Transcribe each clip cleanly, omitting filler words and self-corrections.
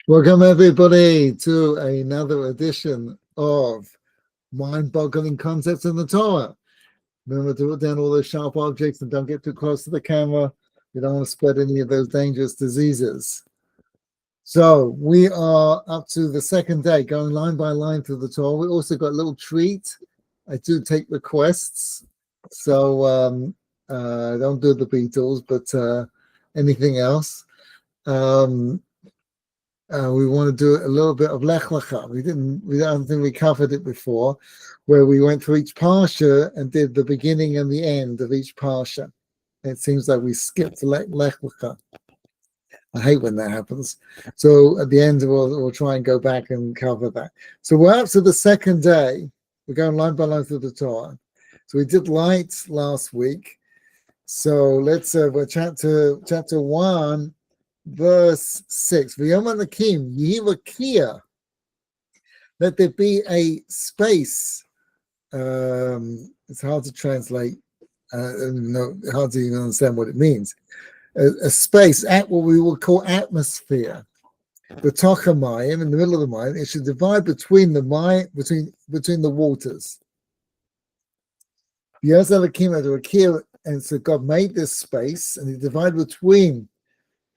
Welcome everybody to another edition of Mind-Boggling Concepts in the Torah. Remember to put down all those sharp objects and don't get too close to the camera. We don't want to spread any of those dangerous diseases. So we are up to the second day, going line by line through the Torah. We also got a little treat. I do take requests, so don't do the Beatles, but anything else. We want to do a little bit of Lech Lecha. I don't think we covered it before, where we went through each parsha and did the beginning and the end of each parsha. It seems like we skipped Lech Lecha. I hate when that happens. So at the end, we'll try and go back and cover that. So we're up to the second day. We're going line by line through the Torah. So we did light last week. So we're chapter 1. Verse 6, V'yoman Lakim, Yehi raki'a, let there be a space. It's hard to translate, hard to even understand what it means. A space at what we would call atmosphere. The tochamayim, in the middle of the mind, it should divide between the mind, between the waters. V'yoman Lakim at raki'a, and so God made this space, and He divided between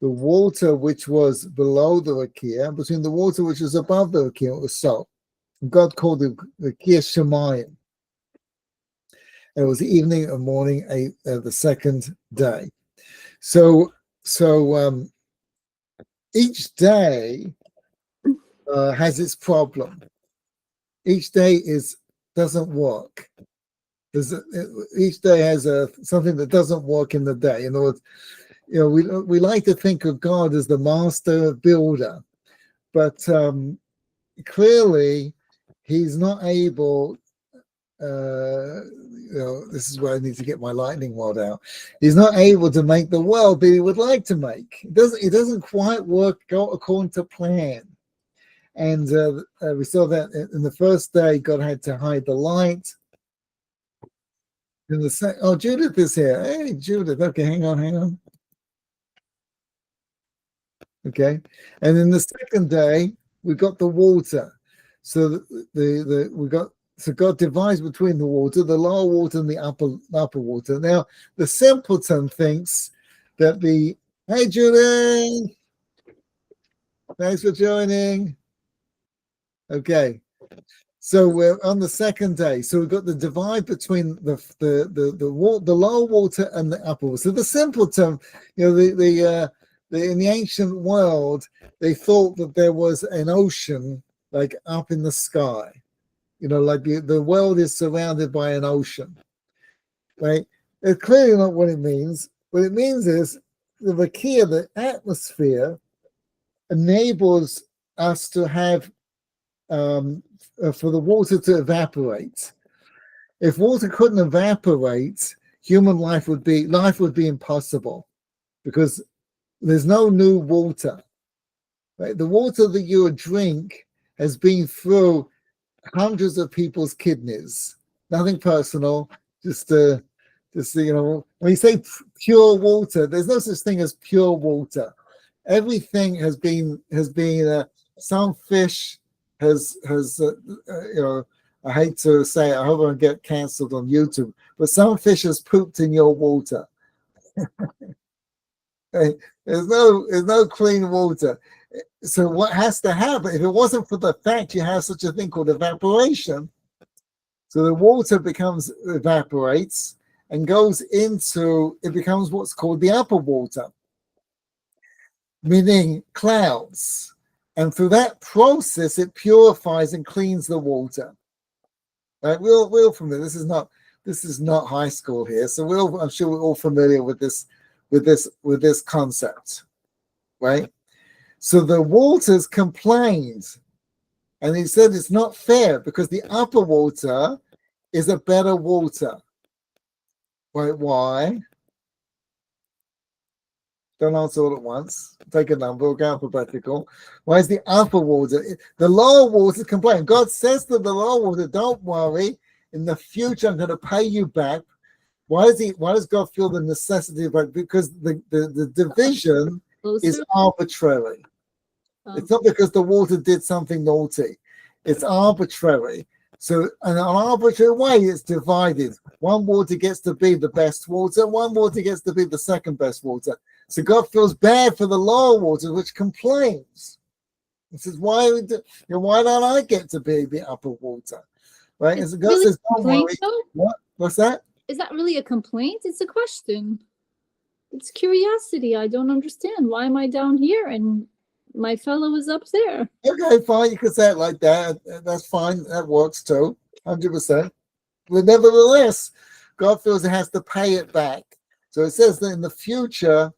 the water which was below the raki'a, between the water which was above the raki'a, it was salt. And God called the raki'a Shemayim. And it was the evening and morning, the second day. So each day has its problem. Each day doesn't work. Each day has something that doesn't work in the day. In other words, we like to think of God as the master builder, but clearly He's not able. This is where I need to get my lightning rod out. He's not able to make the world that He would like to make. It doesn't quite go according to plan. And we saw that in the first day, God had to hide the light. In the second, Judith is here. Hey, Judith. Okay, hang on. Okay, and in the second day we got the water. So so God divides between the water, the lower water and the upper water. Now the simpleton thinks that hey Julie, thanks for joining. Okay, so we're on the second day. So we've got the divide between the lower water and the upper water. So the simpleton, in the ancient world, they thought that there was an ocean like up in the sky, like the world is surrounded by an ocean, right? It's clearly not what it means. What it means is the raki'a, the atmosphere, enables us to have for the water to evaporate. If water couldn't evaporate, human life would be impossible, because there's no new water. Right? The water that you drink has been through hundreds of people's kidneys. Nothing personal. Just when you say pure water, there's no such thing as pure water. Everything has been. Some fish has. I hate to say it, I hope I don't get cancelled on YouTube, but some fish has pooped in your water. There's no clean water. So what has to happen, if it wasn't for the fact you have such a thing called evaporation, so the water evaporates and it becomes what's called the upper water, meaning clouds. And through that process, it purifies and cleans the water. Right? We're all familiar. This is not high school here, so I'm sure we're all familiar with this concept, right? So the waters complained, and he said it's not fair because the upper water is a better water. Right? Why? Don't answer all at once. Take a number or go alphabetical. Why is the upper water? The lower water complain. God says to the lower water, don't worry. In the future, I'm going to pay you back. Why does God feel the necessity of it? Because the division is arbitrary. It's not because the water did something naughty. It's arbitrary. So in an arbitrary way, it's divided. One water gets to be the best water. One water gets to be the second best water. So God feels bad for the lower water, which complains. He says, why don't I get to be the upper water? Right? And so God says, don't worry. What? What's that? Is that really a complaint? It's a question. It's curiosity. I don't understand. Why am I down here and my fellow is up there? Okay, fine. You can say it like that. That's fine. That works too. 100%. But nevertheless, God feels it has to pay it back. So it says that in the future,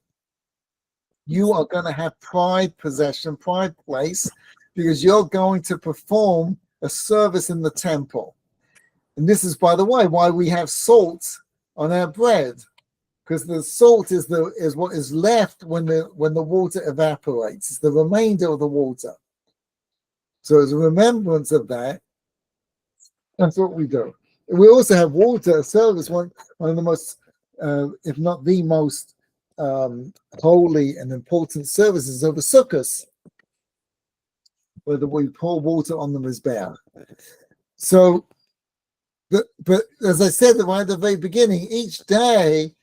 you are going to have pride possession, pride place, because you're going to perform a service in the temple. And this is, by the way, why we have salt on our bread, because the salt is what is left when the water evaporates. It's the remainder of the water. So as a remembrance of that, that's what we do. We also have water service, one of the most, if not the most, holy and important services of the Sukkot, where we pour water on the mizbeach. So, but as I said right at the very beginning, each day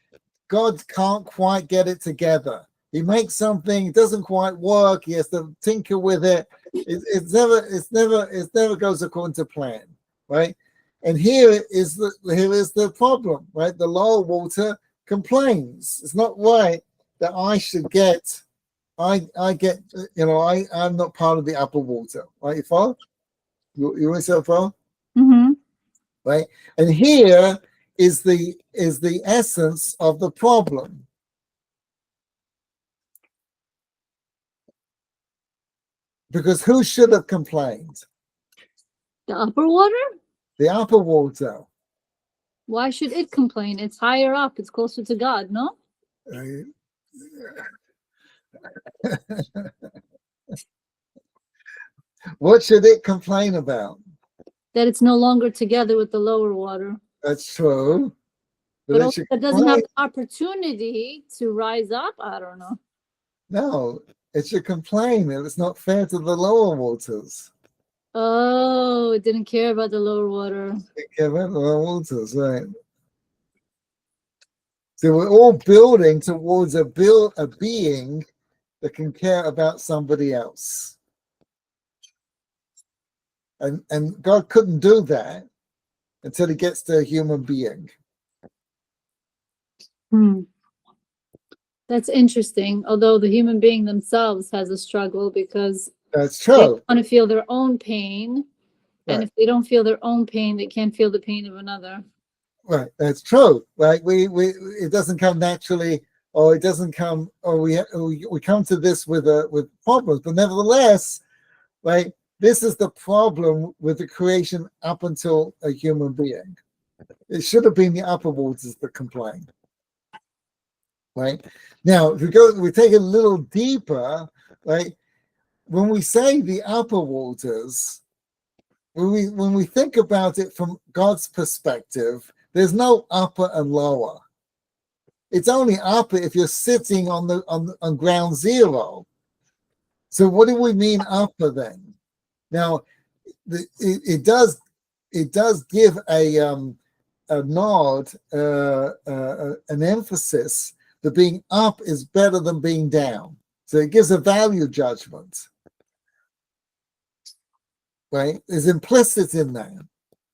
God can't quite get it together. He makes something, it doesn't quite work. He has to tinker with it. It never goes according to plan, right? And here is the problem, right? The lower water complains. It's not right that I should get. I'm not part of the upper water, right? You follow? You want to follow? Mm-hmm. Right? And here is the essence of the problem. Because who should have complained? The upper water? The upper water. Why should it complain? It's higher up. It's closer to God, no? What should it complain about? That it's no longer together with the lower water. That's true. But also it doesn't have the opportunity to rise up. I don't know. No, it should complain that it's not fair to the lower waters. Oh, it didn't care about the lower water. It didn't care about the lower waters, right? So we're all building towards a being that can care about somebody else. And God couldn't do that until he gets to a human being. That's interesting. Although the human being themselves has a struggle because that's true. They want to feel their own pain. Right. And if they don't feel their own pain, they can't feel the pain of another. Right, that's true. Right, we it doesn't come naturally, or it doesn't come, or we come to this with problems. But nevertheless, right, this is the problem with the creation up until a human being. It should have been the upper waters that complain. Right now, if we take it a little deeper, right, when we say the upper waters, when we think about it from God's perspective, there's no upper and lower. It's only upper if you're sitting on ground zero. So what do we mean upper then? Now, it does give a nod, an emphasis that being up is better than being down. So it gives a value judgment. Right? There's implicit in that.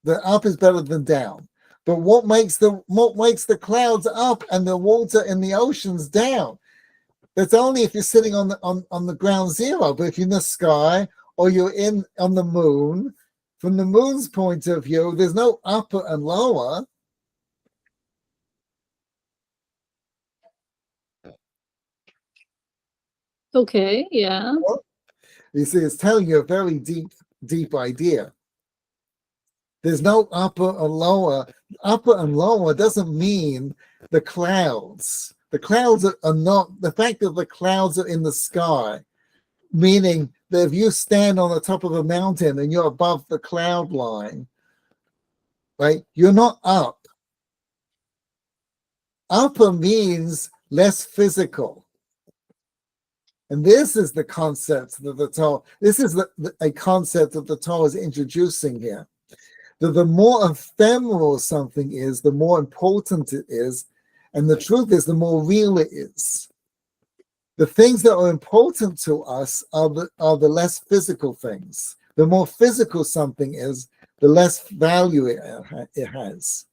The up is better than down. But what makes the clouds up and the water in the oceans down? That's only if you're sitting on the ground zero. But if you're in the sky or you're on the moon, from the moon's point of view, there's no upper and lower. Okay, yeah. You see, it's telling you a very deep idea. There's no upper or lower. Upper and lower doesn't mean the clouds. The clouds are not, the fact that the clouds are in the sky, meaning that if you stand on the top of a mountain and you're above the cloud line, right, you're not up. Upper means less physical. And this is the concept that the Torah, this is a concept that the Torah is introducing here. That the more ephemeral something is, the more important it is. And the truth is, the more real it is. The things that are important to us are the less physical things. The more physical something is, the less value it has.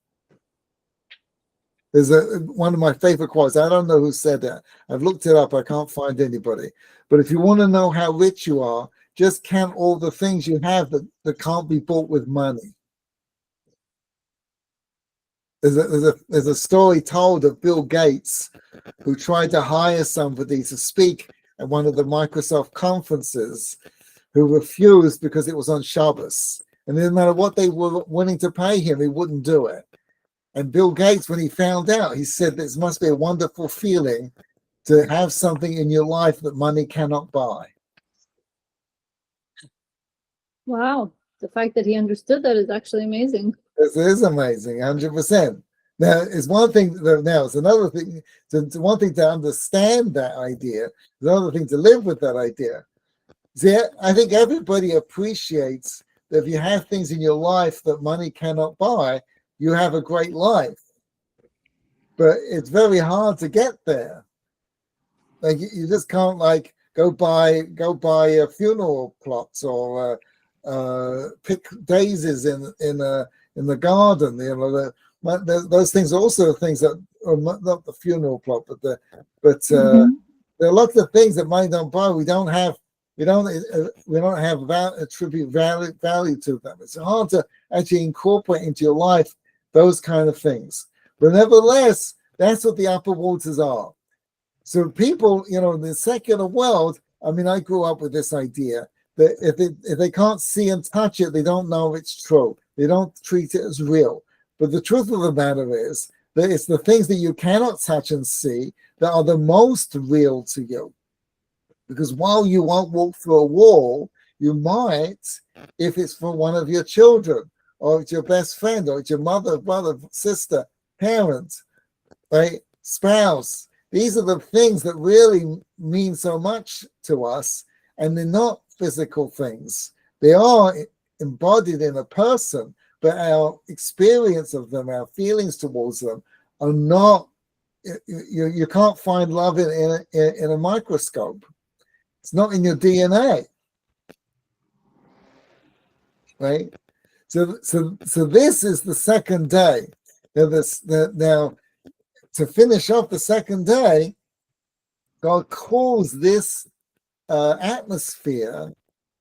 There's one of my favorite quotes. I don't know who said that. I've looked it up. I can't find anybody. But if you want to know how rich you are, just count all the things you have that can't be bought with money. There's a story told of Bill Gates, who tried to hire somebody to speak at one of the Microsoft conferences, who refused because it was on Shabbos. And no matter what they were willing to pay him, he wouldn't do it. And Bill Gates, when he found out, he said, this must be a wonderful feeling to have something in your life that money cannot buy. Wow. The fact that he understood that is actually amazing. This is amazing, 100%. Now, it's one thing. Now, it's another thing. It's one thing to understand that idea. It's another thing to live with that idea. See, I think everybody appreciates that if you have things in your life that money cannot buy, you have a great life. But it's very hard to get there. Like you just can't like go buy a funeral plots or pick daisies in the garden. You know, those things are also things that are not the funeral plot, but there are lots of things that money don't buy. We don't attribute value to them. It's hard to actually incorporate into your life those kind of things. But nevertheless, that's what the upper waters are. So people, you know, in the secular world, I mean, I grew up with this idea that if they can't see and touch it, they don't know it's true. They don't treat it as real. But the truth of the matter is that it's the things that you cannot touch and see that are the most real to you. Because while you won't walk through a wall, you might, if it's for one of your children, or it's your best friend, or it's your mother, brother, sister, parent, right, spouse. These are the things that really mean so much to us, and they're not physical things. They are embodied in a person, but our experience of them, our feelings towards them, are not. You can't find love in a microscope. It's not in your DNA, right? So this is the second day. Now, to finish off the second day, God calls this atmosphere,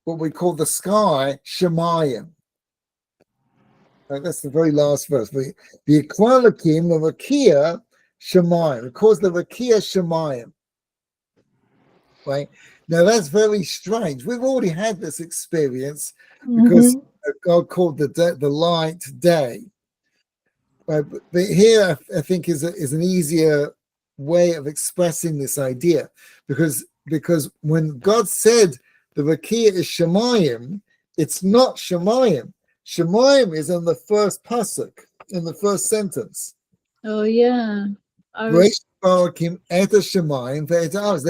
what we call the sky, Shemayim. That's the very last verse. The Equalakim, the raki'a, Shemayim. It calls the raki'a Shemayim. Right? Now that's very strange. We've already had this experience because God called the light day. Right? But here I think is an easier way of expressing this idea, because when God said the raki'a is Shemayim, it's not Shemayim. Shemayim is in the first pasuk, in the first sentence. Oh yeah. There are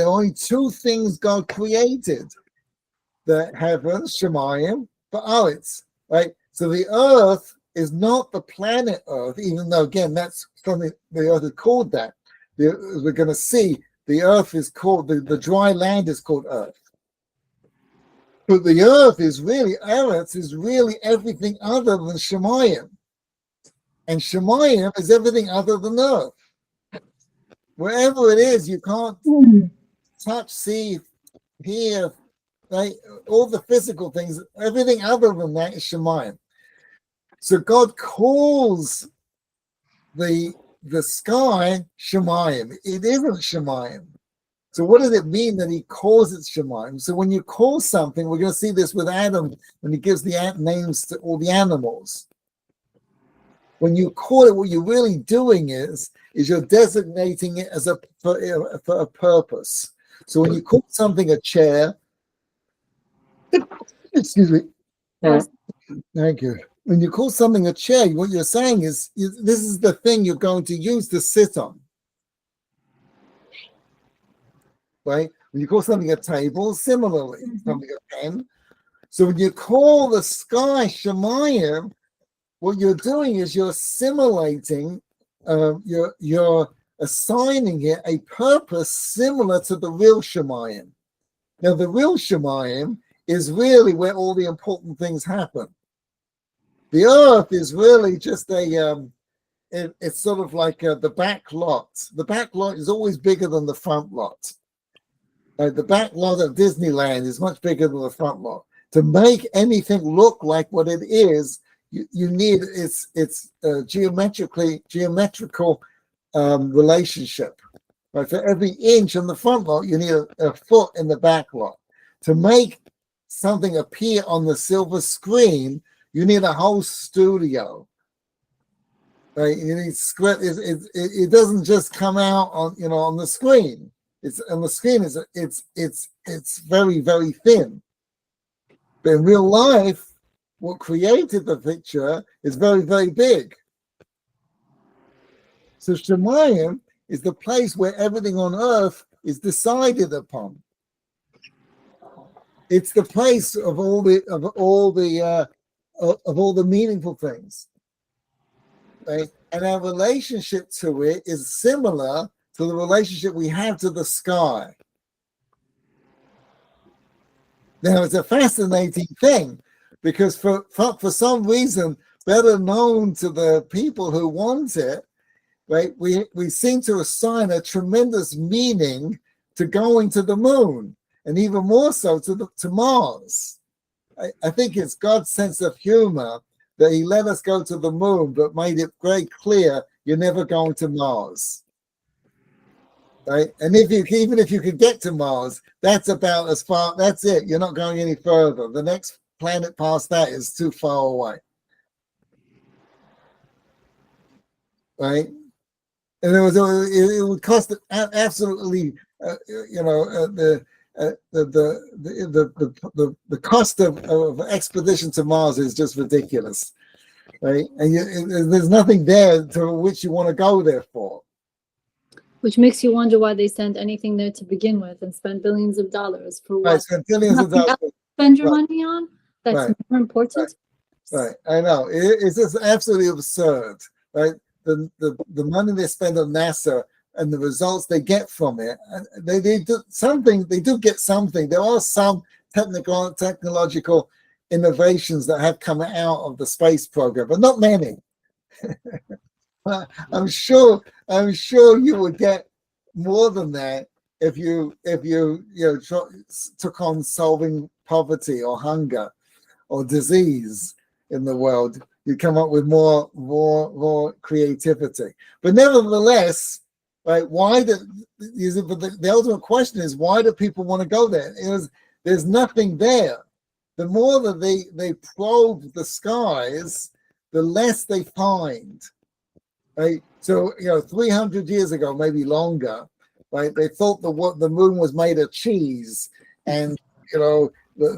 only two things God created: the heavens, Shemayim, but Aretz, right? So the earth is not the planet Earth, even though again that's something the earth is called that. We're going to see the earth is called the dry land is called earth. But the earth is really, Eretz is really everything other than Shemayim. And Shemayim is everything other than earth. Wherever it is, you can't touch, see, hear, right? All the physical things, everything other than that is Shemayim. So God calls the sky Shemayim. It isn't Shemayim. So what does it mean that he calls it Shemayim? So when you call something, we're going to see this with Adam when he gives the names to all the animals. When you call it, what you're really doing is you're designating it as for a purpose. So when you call something a chair, excuse me. Yes. Thank you. When you call something a chair, what you're saying is this is the thing you're going to use to sit on. Right? When you call something a table, similarly, something a pen. So when you call the sky Shemayim, what you're doing is you're simulating, you're assigning it a purpose similar to the real Shemayim. Now, the real Shemayim is really where all the important things happen. The earth is really just it's sort of like the back lot. The back lot is always bigger than the front lot. The back lot of Disneyland is much bigger than the front lot. To make anything look like what it is, you need its geometrical relationship. Right? For every inch in the front lot, you need a foot in the back lot. To make something appear on the silver screen, you need a whole studio. Right? You need script. It doesn't just come out on the screen. It's on the screen. It's very, very thin. But in real life, what created the picture is very, very big. So Shemayim is the place where everything on earth is decided upon. It's the place of all the meaningful things, right? And our relationship to it is similar to the relationship we have to the sky. Now, it's a fascinating thing because for some reason, better known to the people who want it, right? We seem to assign a tremendous meaning to going to the moon, and even more so to Mars. I think it's God's sense of humor that he let us go to the moon, but made it very clear you're never going to Mars. Right? And even if you could get to Mars, that's about as far, that's it. You're not going any further. The next planet past that is too far away. Right? And it would cost absolutely, the cost of expedition to Mars is just ridiculous, right? And there's nothing there to which you want to go there for. Which makes you wonder why they send anything there to begin with and spend billions of dollars for what? Right, spend billions of dollars. Spend your money on? That's more important. Right, I know. It's just absolutely absurd, right? The money they spend on NASA and the results they get from it, and they do something. They do get something. There are some technological innovations that have come out of the space program, but not many. I'm sure you would get more than that if you took on solving poverty or hunger or disease in the world. You'd come up with more creativity. But nevertheless, right? The ultimate question is, why do people want to go there? There's nothing there. The more that they probe the skies, the less they find. Right? So 300 years ago, maybe longer, right? They thought the moon was made of cheese, and the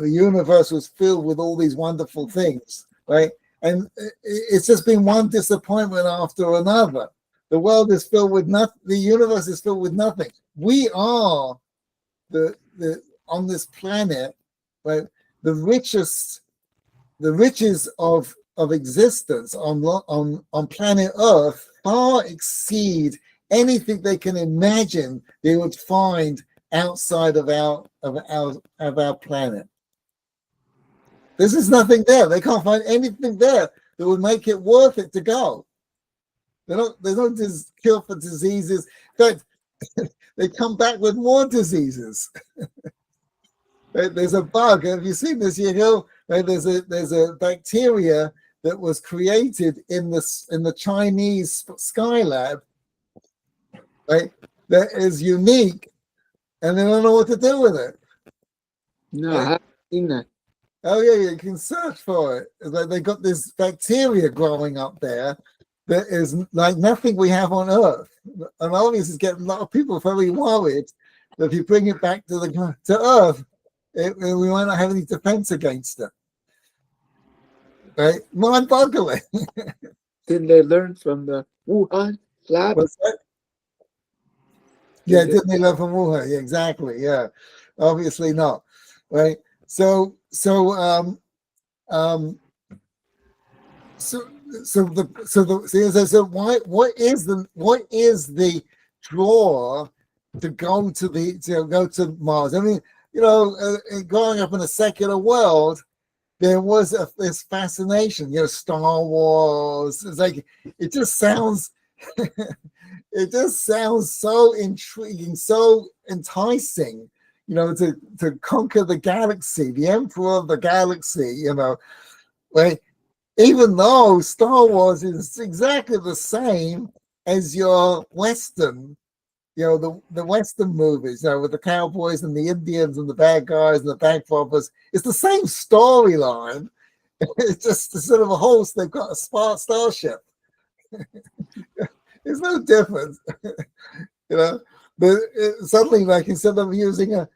universe was filled with all these wonderful things, right? And it's just been one disappointment after another. The world is filled with nothing. The universe is filled with nothing. We are the on this planet, right? The riches of existence on planet Earth far exceed anything they can imagine they would find outside of our planet. There's just nothing there. They can't find anything there that would make it worth it to go. There's no cure for diseases. In fact, they come back with more diseases. There's a bug. Have you seen this, Yehiel? There's a bacteria that was created in the Chinese Skylab, right? That is unique, and they don't know what to do with it. No, I haven't seen that. Oh yeah, you can search for it. It's like they got this bacteria growing up there that is like nothing we have on Earth, and obviously it's getting a lot of people very worried that if you bring it back to Earth, we might not have any defense against it. Right? Mind-boggling. Didn't they learn from the Wuhan lab? What's that? Yeah, didn't they learn from Wuhan? Yeah, exactly. Yeah, obviously not. Right. Um, so so what is the draw to go to Mars? I mean, growing up in a secular world, there was this fascination. Star Wars. It's like it just sounds it just sounds so intriguing, so enticing. To conquer the galaxy, the emperor of the galaxy. Right? Even though Star Wars is exactly the same as your Western, the Western movies, with the cowboys and the Indians and the bad guys and the bank robbers, it's the same storyline. It's just sort of a host. They've got a starship. There's no difference, But suddenly, like instead of using a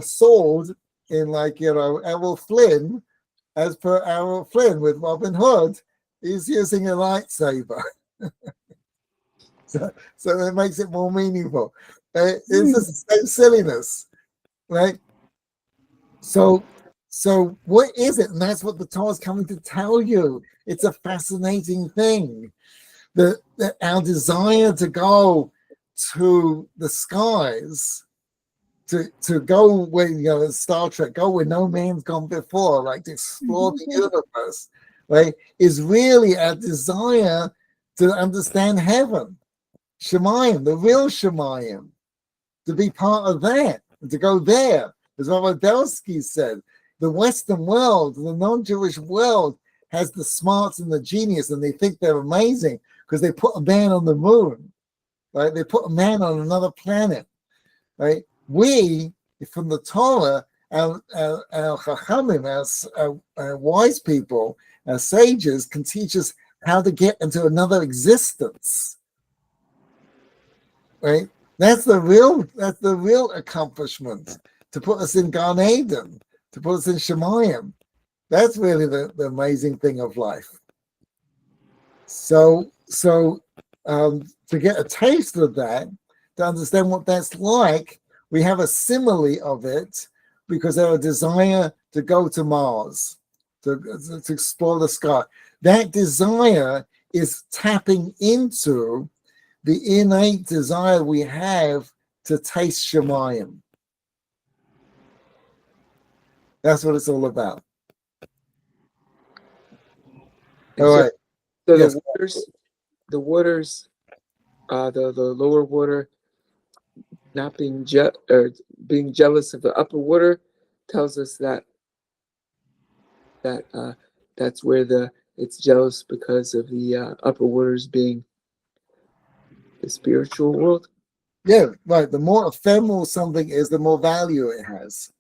sword in Errol Flynn, as per Errol Flynn with Robin Hood, he's using a lightsaber. so that makes it more meaningful. It's just the same silliness, right? So what is it? And that's what the Torah is coming to tell you. It's a fascinating thing. That our desire to go to the skies, to go where Star Trek, go where no man's gone before, like to explore the universe, right, is really a desire to understand heaven, Shemayim, the real Shemayim, to be part of that, and to go there. As Rabbi Belsky said, the Western world, the non-Jewish world, has the smarts and the genius, and they think they're amazing because they put a man on the moon, right? They put a man on another planet, right? We, from the Torah, our chachamim, our wise people, our sages, can teach us how to get into another existence, right? That's the real accomplishment, to put us in Gan Eden, to put us in Shemayim. That's really the amazing thing of life. So to get a taste of that, to understand what that's like, we have a simile of it because our desire to go to Mars, to explore the sky. That desire is tapping into the innate desire we have to taste Shemayim. That's what it's all about. All right. So Yes. the lower water not being being jealous of the upper water tells us that's where it's jealous because of the upper waters being the spiritual world. Yeah, right. The more ephemeral something is, the more value it has.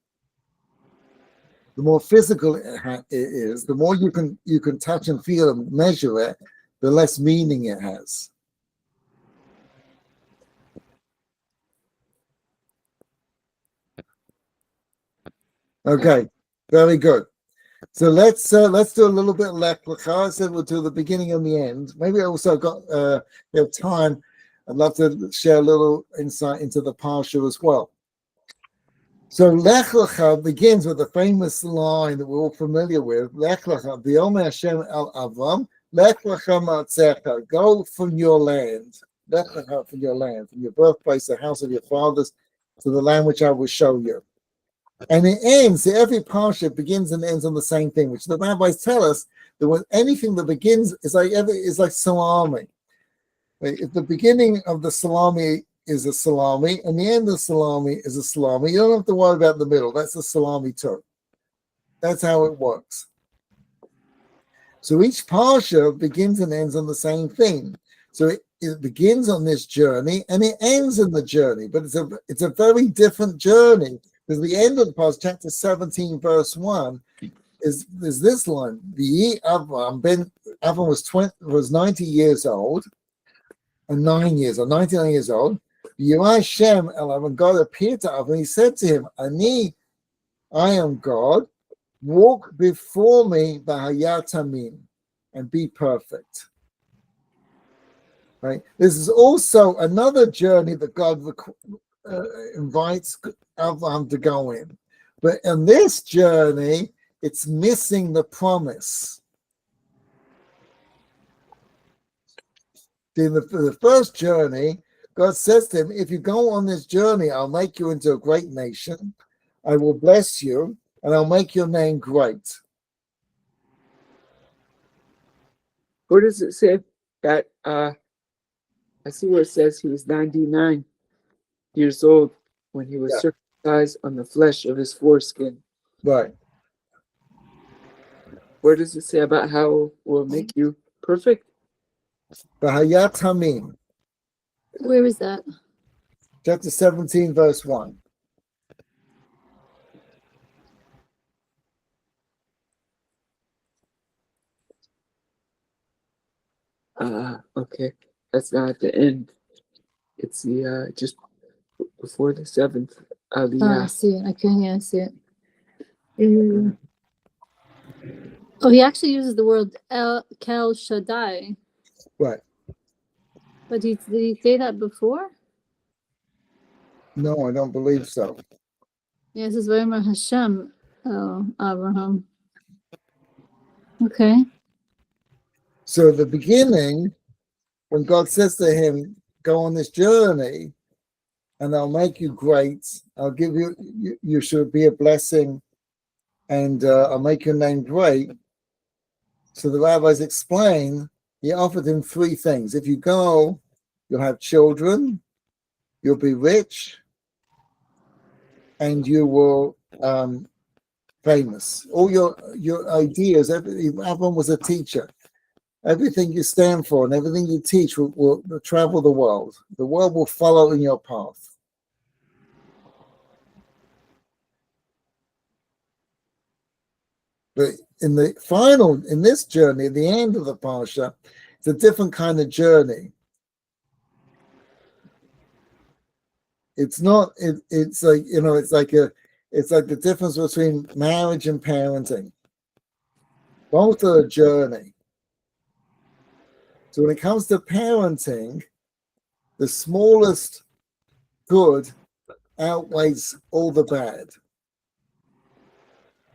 The more physical it is, the more you can touch and feel and measure it, the less meaning it has. Okay, very good. So let's do a little bit of Lech Lecha. I said we'll do the beginning and the end. Maybe I also got time. I'd love to share a little insight into the Parsha as well. So Lech Lecha begins with a famous line that we're all familiar with. Lech Lecha, V'yomer Hashem el Avram, Lech Lecha ma'atzecha, go from your land. Lech Lecha from your land, from your birthplace, the house of your fathers, to the land which I will show you. And it ends, every parsha begins and ends on the same thing, which the rabbis tell us that when anything that begins is like salami. Right? If the beginning of the salami is a salami and the end of the salami is a salami, you don't have to worry about the middle. That's a salami too. That's how it works. So each parsha begins and ends on the same thing. So it begins on this journey and it ends in the journey, but it's a very different journey. Because the end of the parsha, chapter 17, verse 1, is this line: the Avram was 90 years old, and 99 years old. Hashem Elam, and God appeared to Avram, and he said to him, I am God, walk before me, b'hayat tamim, and be perfect. Right. This is also another journey that God invites Abraham to go in. But in this journey, it's missing the promise. In the first journey, God says to him, if you go on this journey, I'll make you into a great nation. I will bless you, and I'll make your name great. Where does it say that? I see where it says he was 99 years old when he was circumcised on the flesh of his foreskin. Right. Where does it say about how will make you perfect? V'hayat hamim, Where is that? chapter 17, verse 1. Okay. That's not at the end. It's the just before the seventh Oh, I aliyah. see it. I see it. Oh, he actually uses the word Kel Shaddai. Right. But did he say that before? No, I don't believe so. Yes, it's Vayomer Hashem, Abraham. Okay. So at the beginning, when God says to him, go on this journey, and I'll make you great, I'll give you, you should be a blessing, and I'll make your name great. So the rabbis explain, he offered him three things. If you go, you'll have children, you'll be rich, and you will famous. All your ideas, everyone was a teacher. Everything you stand for and everything you teach will travel the world. The world will follow in your path. But in this journey, the end of the Parsha, it's a different kind of journey. It's not, it's like, it's like the difference between marriage and parenting. Both are a journey. So when it comes to parenting, the smallest good outweighs all the bad.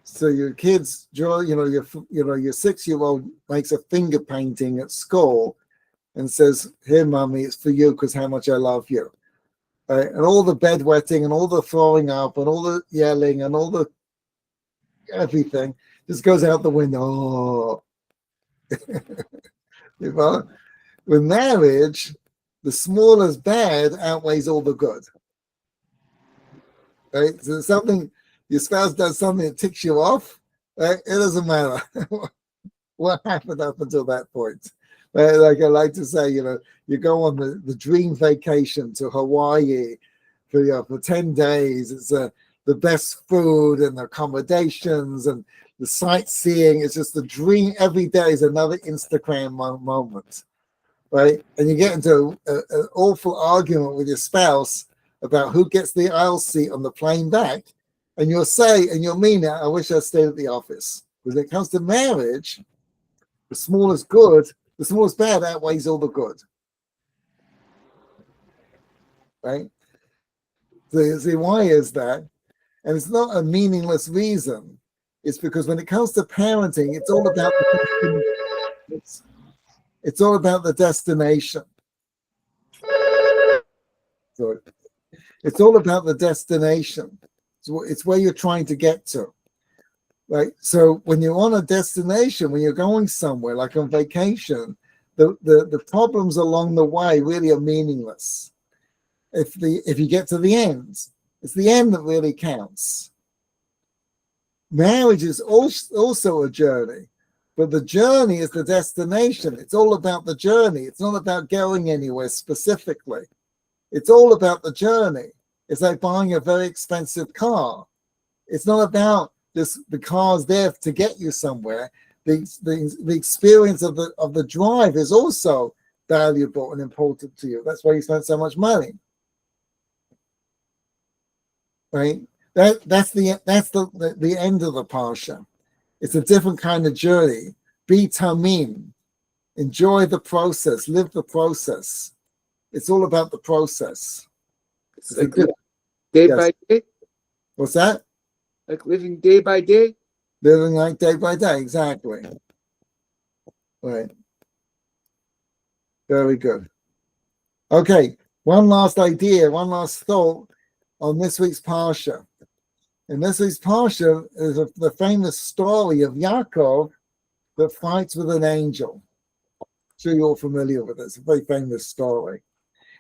So your kids draw, your 6-year-old makes a finger painting at school and says, "Here, mommy, it's for you because how much I love you." Right? And all the bedwetting and all the throwing up and all the yelling and all the everything just goes out the window. Oh. With marriage, the smallest bad outweighs all the good. Right? So something, your spouse does something that ticks you off, right? It doesn't matter what happened up until that point. Right? Like I like to say, you go on the dream vacation to Hawaii for 10 days. It's the best food and accommodations and the sightseeing. It's just the dream. Every day is another Instagram moment. Right? And you get into an awful argument with your spouse about who gets the aisle seat on the plane back. And you'll say, and you'll mean it, I wish I stayed at the office. When it comes to marriage, the smallest bad outweighs all the good. Right? So you see, why is that? And it's not a meaningless reason. It's because when it comes to parenting, it's all about it's all about the destination. So it's all about the destination. It's where you're trying to get to. Right? So when you're on a destination, when you're going somewhere, like on vacation, the problems along the way really are meaningless. If you get to the end, it's the end that really counts. Marriage is also a journey, but the journey is the destination. It's all about the journey. It's not about going anywhere specifically. It's all about the journey. It's like buying a very expensive car. It's not about the car's there to get you somewhere. The experience of the drive is also valuable and important to you. That's why you spend so much money. Right? That's the end of the parsha. It's a different kind of journey. Beit. Enjoy the process. Live the process. It's all about the process. It's like living day Yes. by day, What's that? like living day by day. Living like day by day. Exactly. Right. Very good. Okay. One last idea, one last thought on this week's Parsha. In this week's Parsha is the famous story of Yaakov that fights with an angel. I'm sure you're all familiar with it. It's a very famous story.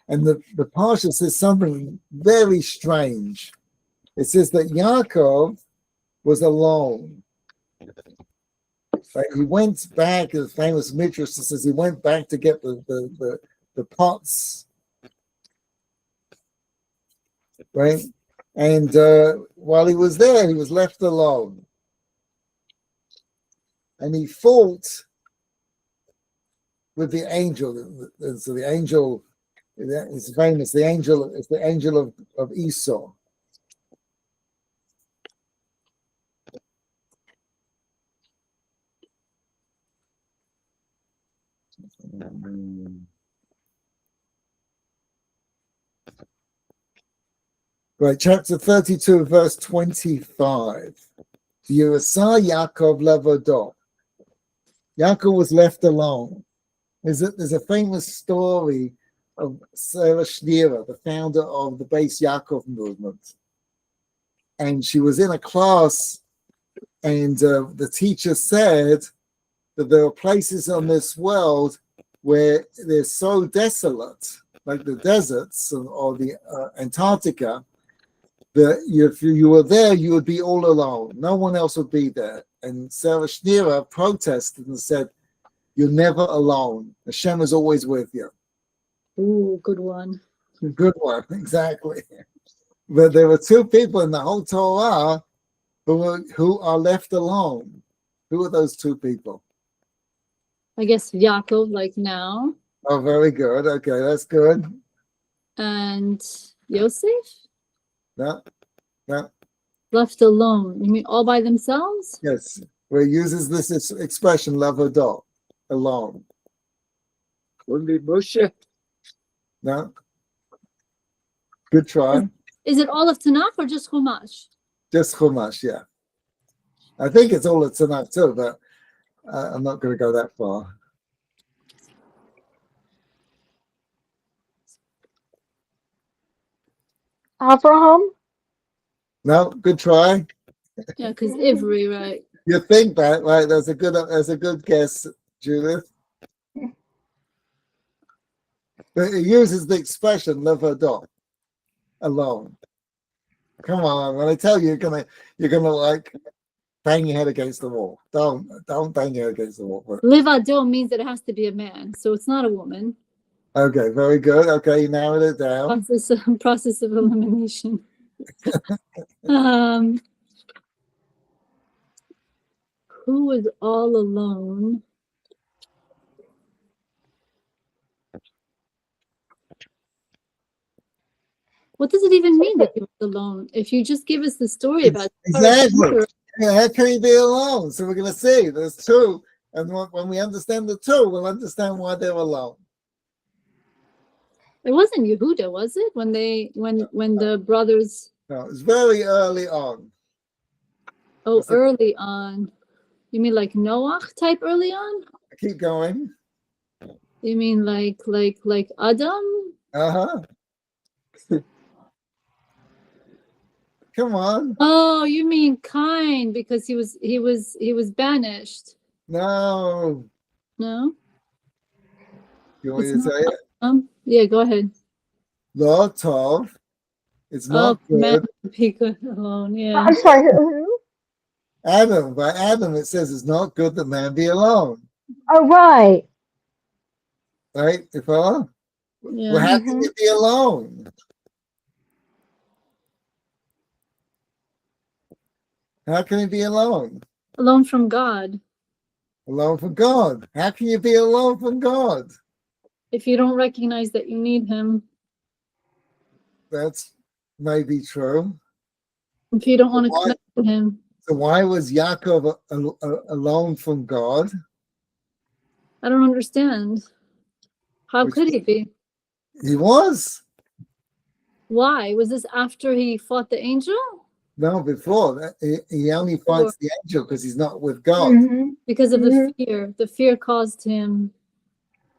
And the Parsha says something very strange. It says that Yaakov was alone. Right? He went back, the famous midrash says he went back to get the pots. Right? And while he was there, he was left alone. And he fought with the angel. So the angel is famous. The angel is the angel of Esau. Right, chapter 32, verse 25. Yerasa Yaakov levodo. Yaakov was left alone. There's a famous story of Sarah Schneer, the founder of the Beit Yaakov movement. And she was in a class, and the teacher said that there are places on this world where they're so desolate, like the deserts or the Antarctica, that if you were there, you would be all alone. No one else would be there. And Sarah Schneer protested and said, "You're never alone. Hashem is always with you." Ooh, good one. Good one, exactly. But there were two people in the whole Torah who are left alone. Who are those two people? I guess Yaakov, like now, Oh, very good. Okay, that's good. and Yosef, No, no, left alone. You mean all by themselves? yes. Where he uses this expression, levodo, alone. Only Moshe. No? Good try. Is it all of Tanakh or just Chumash? Just Chumash, yeah. I think it's all at Tanakh too, but I'm not going to go that far. Abraham? No, good try. Yeah, because Ivri, right? You think that, right? That's a good guess, Judith. But it uses the expression levodo, alone. Come on, when I tell you, you're gonna like bang your head against the wall. Don't bang your head against the wall. Livado means that it has to be a man, so it's not a woman. Okay, very good. Okay, you narrowed it down. Process of elimination. Who was all alone? What does it even mean that he was alone? If you just give us the story about Exactly. Yeah, how can he be alone? So we're going to see there's two, and when we understand the two, we'll understand why they're alone. It wasn't Yehuda, was it? When the brothers. No, it's very early on. Oh, early on. You mean like Noach type early on? Keep going. You mean like Adam? Uh-huh. Come on. Oh, you mean Cain because he was banished. No. No? You want me It's to say it? Yeah, go ahead. Lo tov. It's not man, good. be good alone. Yeah. I'm sorry, who? Adam, by Adam, it says it's not good that man be alone. Oh, right. Right? You follow? Yeah. Well, how can you be alone? How can he be alone? Alone from God. Alone from God. How can you be alone from God? If you don't recognize that you need him. That's maybe true. If you don't want to connect to him. So why was Yaakov alone from God? I don't understand. How Which- could he be? He was. Why? Was this after he fought the angel? No, before that, he only fights the angel because he's not with God. Mhm. Because of the Mhm. fear. The fear caused him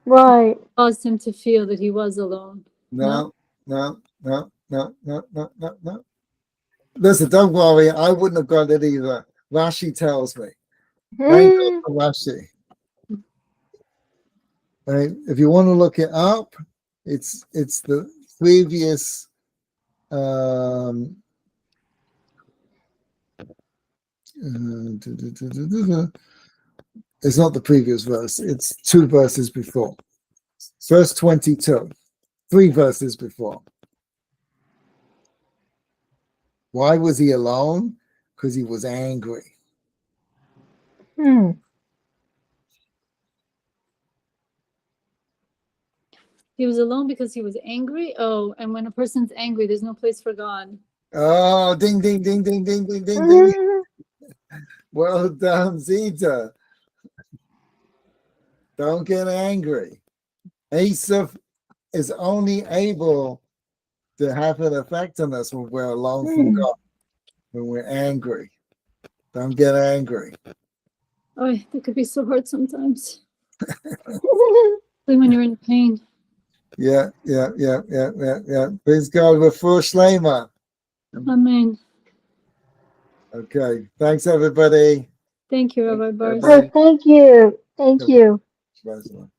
Right. to feel that he was alone. No. Listen, don't worry. I wouldn't have got it either. Rashi tells me. Thank God Mhm. for Rashi. Right? If you want to look it up, it's the previous it's not the previous verse, it's 2 verses before. Verse 22, 3 verses before. Why was he alone? Because he was angry. Hmm. He was alone because he was angry. Oh, and when a person's angry, there's no place for God. Oh, ding, ding, ding, ding, ding, ding, ding, ding. Mhm. Well done, Zita. Don't get angry. Asaph is only able to have an effect on us when we're alone from God, when we're angry. Don't get angry. Oh, that could be so hard sometimes. When you're in pain. Yeah. Praise God. We're for Shlema. Amen. Okay. Thanks, everybody. Thank you, Rabbi Bars. Bye-bye. Oh, thank you. Thank you. Shabbat shalom.